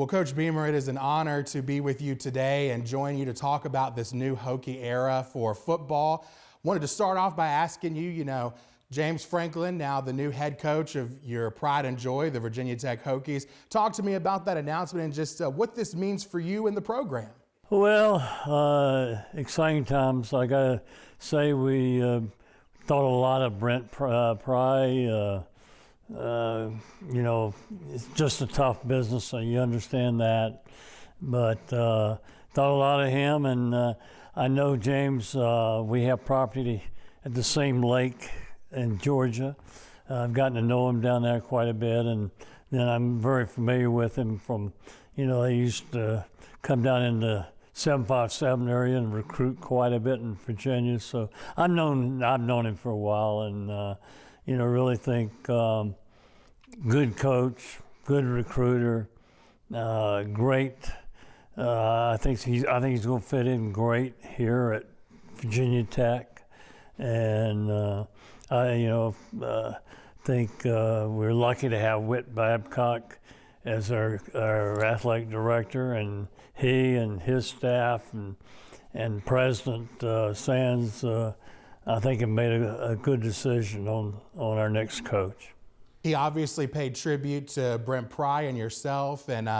Well, Coach Beamer, it is an honor to be with you today and join you to talk about this new Hokie era for football. Wanted to start off by asking you, James Franklin, now the new head coach of your pride and joy, the Virginia Tech Hokies. Talk to me about that announcement and just what this means for you and the program. Well, exciting times. I gotta say, we thought a lot of Brent Pry. It's just a tough business, so you understand that. But thought a lot of him, and I know James. We have property at the same lake in Georgia. I've gotten to know him down there quite a bit, and then I'm very familiar with him from, they used to come down in the 757 area and recruit quite a bit in Virginia. So I've known him for a while, and really think good coach, good recruiter, great. I think he's going to fit in great here at Virginia Tech, and I think we're lucky to have Whit Babcock as our athletic director, and he and his staff and President Sands, I think have made a good decision on our next coach. He obviously paid tribute to Brent Pry and yourself, and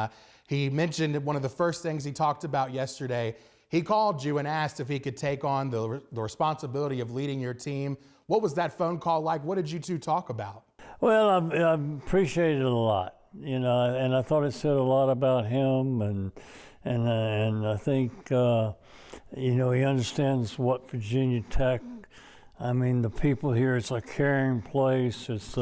he mentioned one of the first things he talked about yesterday. He called you and asked if he could take on the responsibility of leading your team. What was that phone call like? What did you two talk about? Well, I appreciated it a lot, and I thought it said a lot about him, and I think he understands what Virginia Tech. I mean, the people here, it's a caring place. It's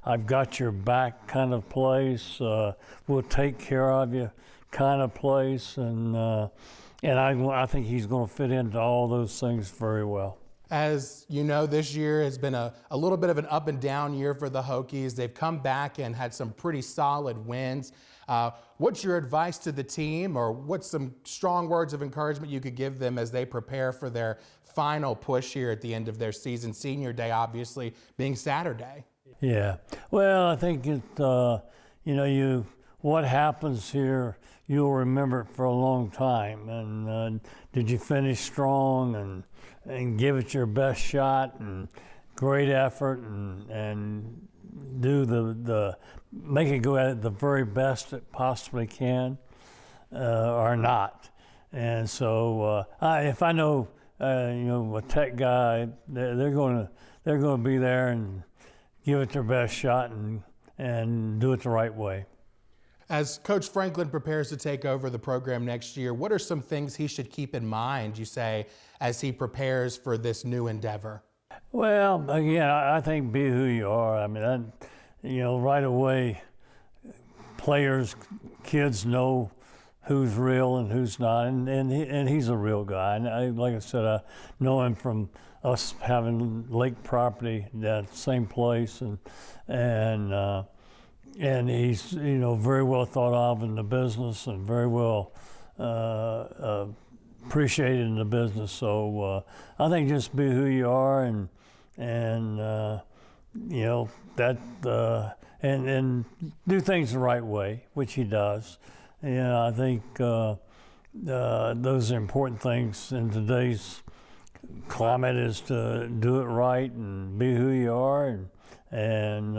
I've got your back kind of place. We'll take care of you kind of place, and I think he's going to fit into all those things very well. As you know, this year has been a little bit of an up and down year for the Hokies. They've come back and had some pretty solid wins. What's your advice to the team, or what's some strong words of encouragement you could give them as they prepare for their final push here at the end of their season, senior day obviously being Saturday? Yeah, well, I think what happens here, you'll remember it for a long time. And did you finish strong and give it your best shot and great effort and do the make it go at the very best it possibly can, or not? And so if I know a Tech guy, they're going to be there and give it their best shot and do it the right way. As Coach Franklin prepares to take over the program next year, what are some things he should keep in mind, you say, as he prepares for this new endeavor? Well, again, I think be who you are. I mean, right away, players, kids know who's real and who's not, and he's a real guy. And like I said, I know him from us having lake property at the same place, and he's very well thought of in the business and very well appreciated in the business. So I think just be who you are and do things the right way, which he does. I think those are important things in today's climate, is to do it right and be who you are, and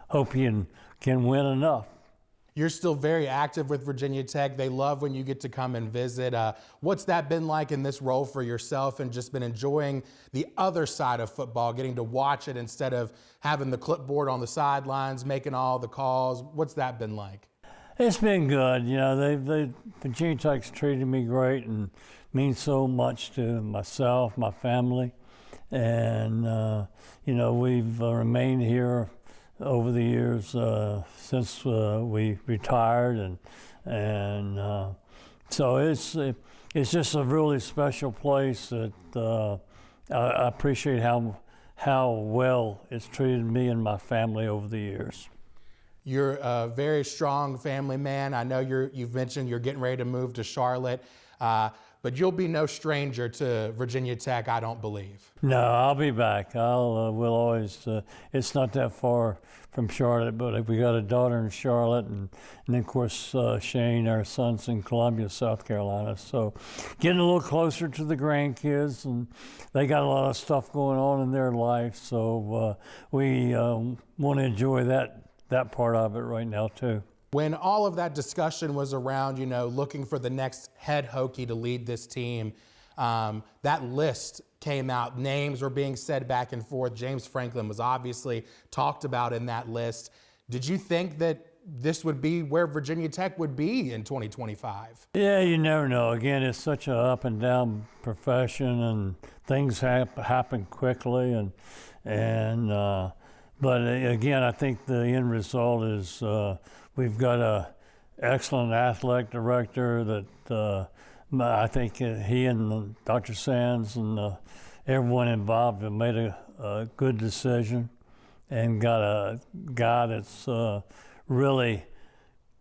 hope you can win enough. You're still very active with Virginia Tech. They love when you get to come and visit. What's that been like in this role for yourself, and just been enjoying the other side of football, getting to watch it instead of having the clipboard on the sidelines, making all the calls? What's that been like? It's been good. Virginia Tech's treated me great and means so much to myself, my family. And, we've remained here over the years since we retired, and so it's just a really special place that I appreciate how well it's treated me and my family over the years. You're a very strong family man. I know you've mentioned you're getting ready to move to Charlotte. but you'll be no stranger to Virginia Tech, I don't believe. No, I'll be back. We'll always. It's not that far from Charlotte, but we got a daughter in Charlotte, and then of course Shane, our son's in Columbia, South Carolina. So getting a little closer to the grandkids, and they got a lot of stuff going on in their life. So we want to enjoy that part of it right now too. When all of that discussion was around, looking for the next head Hokie to lead this team, that list came out. Names were being said back and forth. James Franklin was obviously talked about in that list. Did you think that this would be where Virginia Tech would be in 2025? Yeah, you never know. Again, it's such an up and down profession, and things happen quickly. But again, I think the end result is we've got a excellent athletic director that I think he and Dr. Sands and everyone involved have made a good decision, and got a guy that's really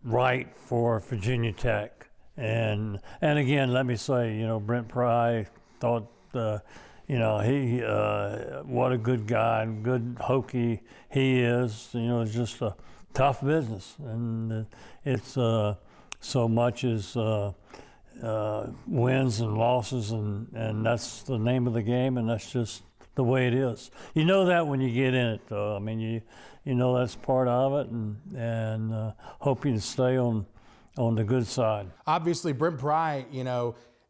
right for Virginia Tech. And again, let me say, Brent Pry thought, he what a good guy and good Hokie he is. It's just a tough business, and it's so much as wins and losses, and that's the name of the game, and that's just the way it is. You know that when you get in it, though. I mean, you know that's part of it, and hope you stay on the good side. Obviously, Brent Pry,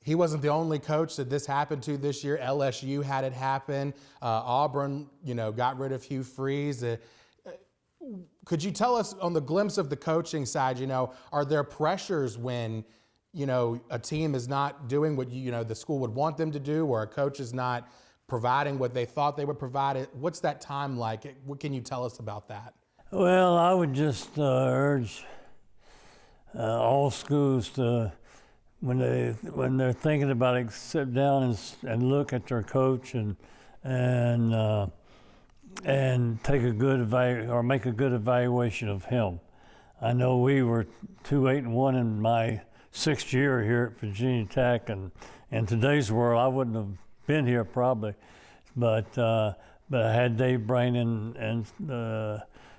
he wasn't the only coach that this happened to this year. LSU had it happen. Auburn, got rid of Hugh Freeze. Could you tell us on the glimpse of the coaching side, are there pressures when, a team is not doing what, the school would want them to do, or a coach is not providing what they thought they would provide? What's that time like? What can you tell us about that? Well, I would just urge all schools to, when they're thinking about it, sit down and look at their coach and take a good make a good evaluation of him. I know we were 2-8-1 in my 6th year here at Virginia Tech, and in today's world, I wouldn't have been here probably, but I had Dave Brain and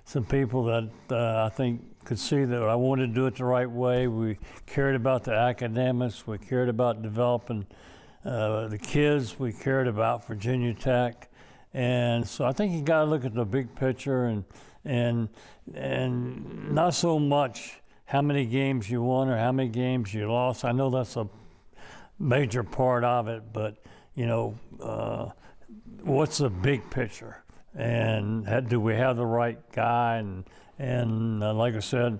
some people that I think could see that I wanted to do it the right way. We cared about the academics. We cared about developing the kids. We cared about Virginia Tech. And so I think you got to look at the big picture and not so much how many games you won or how many games you lost. I know that's a major part of it, but what's the big picture? And do we have the right guy? And like I said,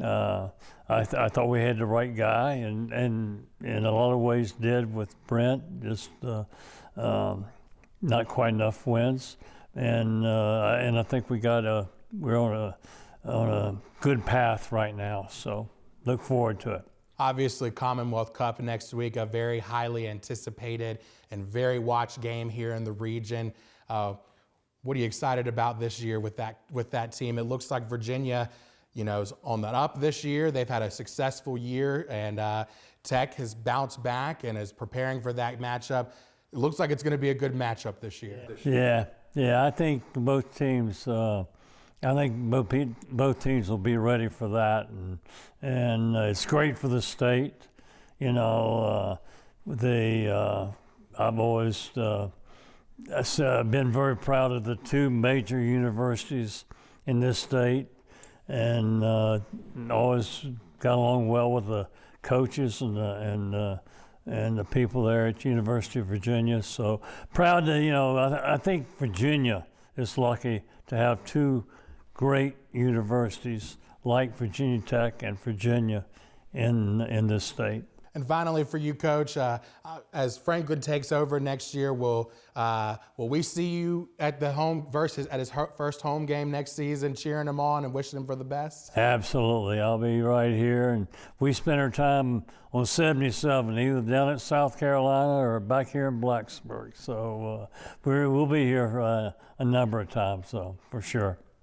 I thought we had the right guy, and in a lot of ways did with Brent. Just not quite enough wins, and I think we're on a good path right now. So look forward to it. Obviously, Commonwealth Cup next week, a very highly anticipated and very watched game here in the region. What are you excited about this year with that team? It looks like Virginia, is on the up this year. They've had a successful year, and Tech has bounced back and is preparing for that matchup. It looks like it's going to be a good matchup this year. Yeah. I think both teams. Both teams will be ready for that, and it's great for the state. I've always been very proud of the 2 major universities in this state, and always got along well with the coaches and the people there at University of Virginia. So proud to, I think Virginia is lucky to have 2 great universities like Virginia Tech and Virginia in this state. And finally, for you, Coach, as Franklin takes over next year, will we see you at his first home game next season, cheering him on and wishing him for the best? Absolutely, I'll be right here, and we spend our time on 77, either down at South Carolina or back here in Blacksburg. So we'll be here a number of times, so for sure.